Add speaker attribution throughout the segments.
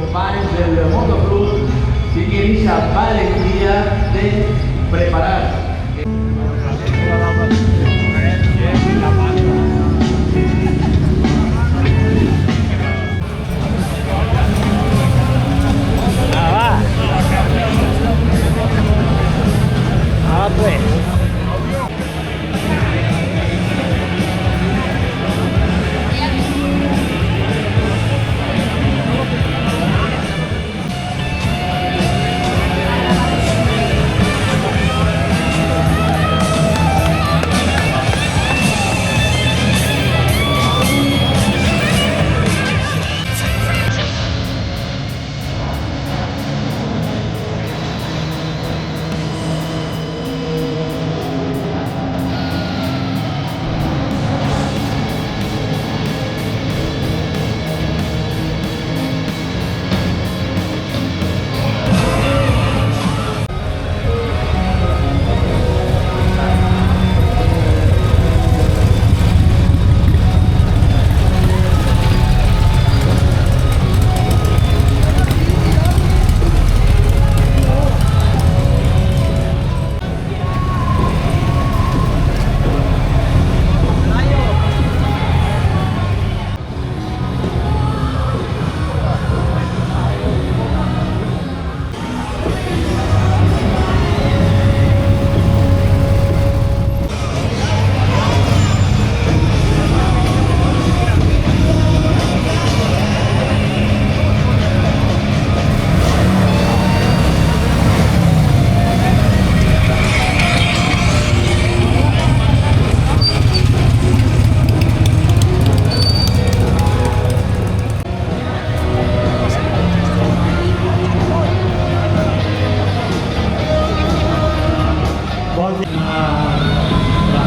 Speaker 1: companys del Motoclub tinguin aquesta valentia de preparar.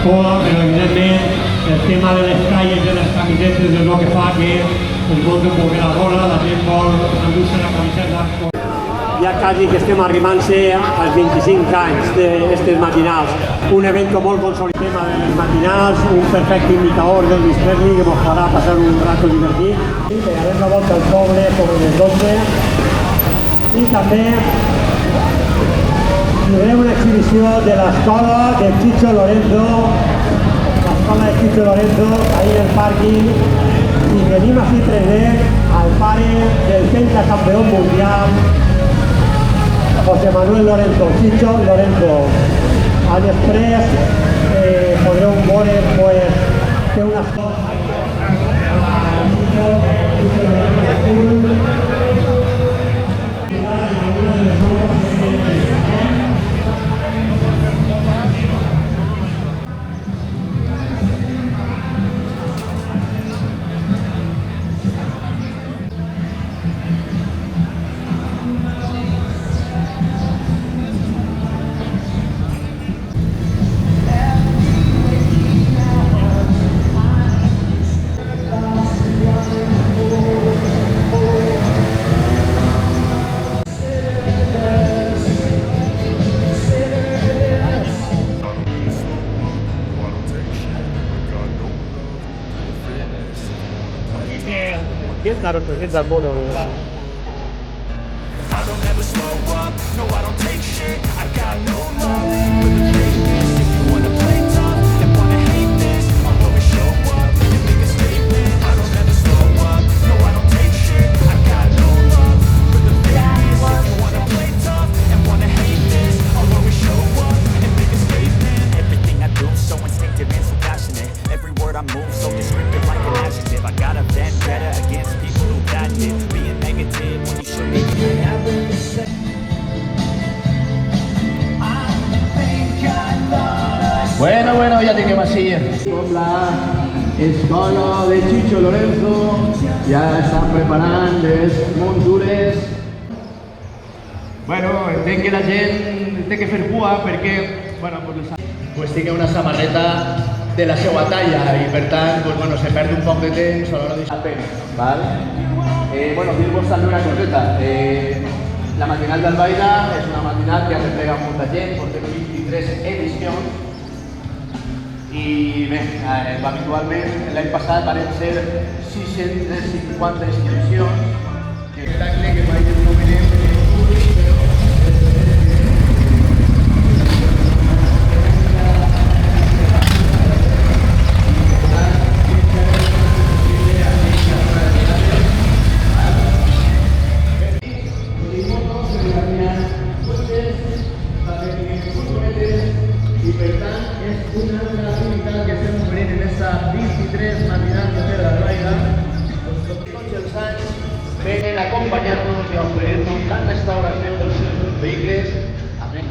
Speaker 2: Però evidentment el tema de les talles de les camisetes és el que fa que el món de poder la bola, la gent vol endur-se la camiseta. Ja quasi que estem arribant-se als 25 anys d'estes matinals. Un event molt consolidat. El tema de les matinals, un perfecte imitador del Elvis Presley que ens farà passar un rato divertit. Pegarem la volta al poble com les 12 i també tindrem una exhibició de l'escola de Chicho Lorenzo, l'escola de Chicho Lorenzo, ahí en el pàrquing, i venim a fer present al pare del pentacampeón mundial, José Manuel Lorenzo, Chicho Lorenzo. Després podreu veure que una escola It's a mono.
Speaker 3: I don't ever slow up, no I don't take shit. I got no love for the fakeness. If you wanna play tough and wanna hate this, I'll always show up and make a statement. I don't ever slow up, no I don't take shit. I got no love for the fakeness. If you wanna play tough and wanna hate this, I'll always show up and make a statement. Everything I do so instinctive and so passionate. Every word I move so descriptive like an adjective. I got a vendetta against people who got it. Being negative when you should be.
Speaker 1: Bueno, ya tiene más silla. Con la escola de Chicho Lorenzo ya están preparando les muntures. Bueno, entenc que la gent té que fer cua perquè, bueno, pues tinc una samarreta de la seva talla i per tant, pues, bueno, se perd un poc de temps a l'hora de pena, val? Bueno, dir-vos també una coseta. La matinal d'Albaida és una matinal que arreplega molta gent, portem 23 edicions i bé, habitualment l'any passat van ser 650 inscripcions. L'espectacle que Ven a acompanyar-nos i a oferir-nos la restauració dels seus vehicles. Amén.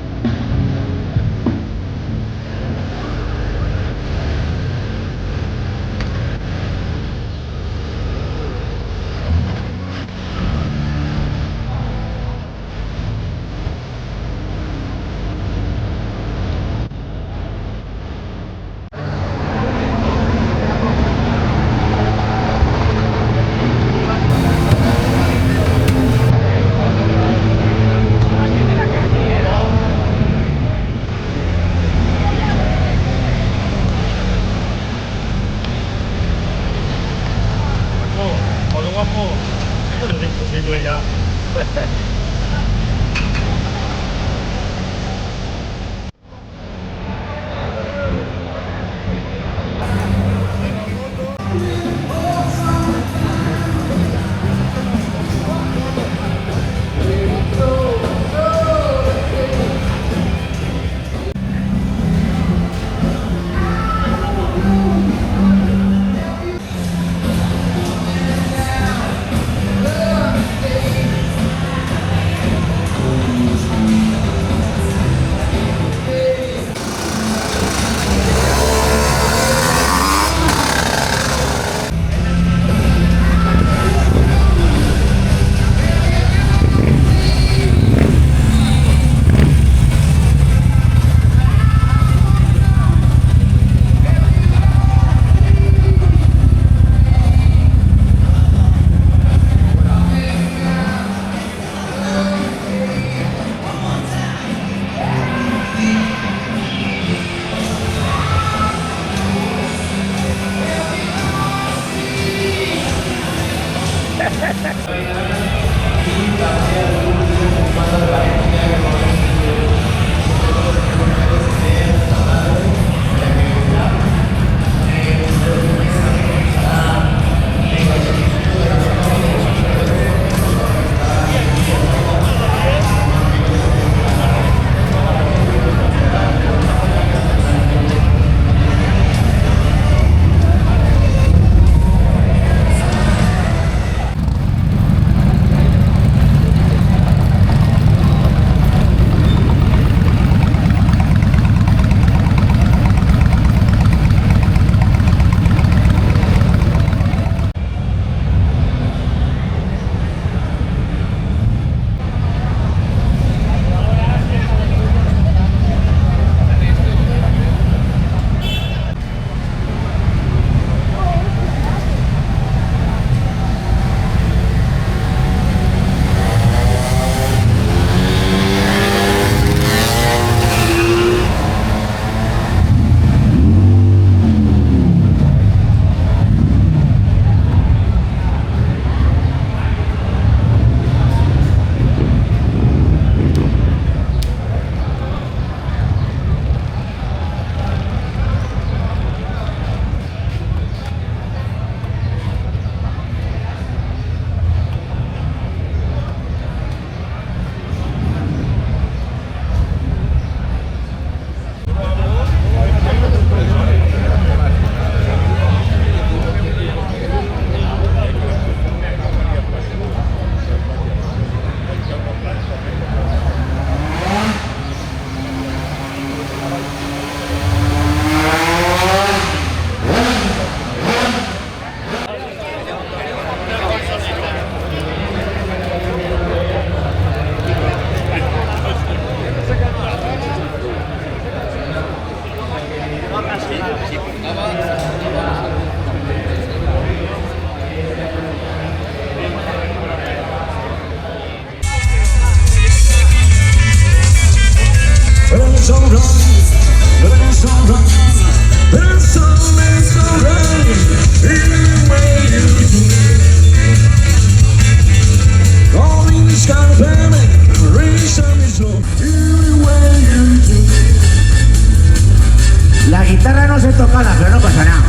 Speaker 4: La guitarra no se tocada, pero no pasa nada.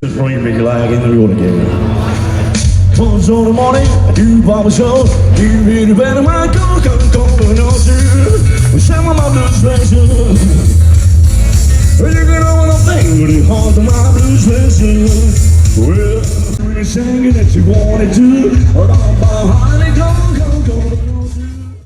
Speaker 5: Just bring me like in the road again. Once on the morning, I do barber show. You really better my go, no, Some of my blues special. Well, you can know what I'm thinking, but it haunts my blues special. Well, you were singing that you wanted to, but I'm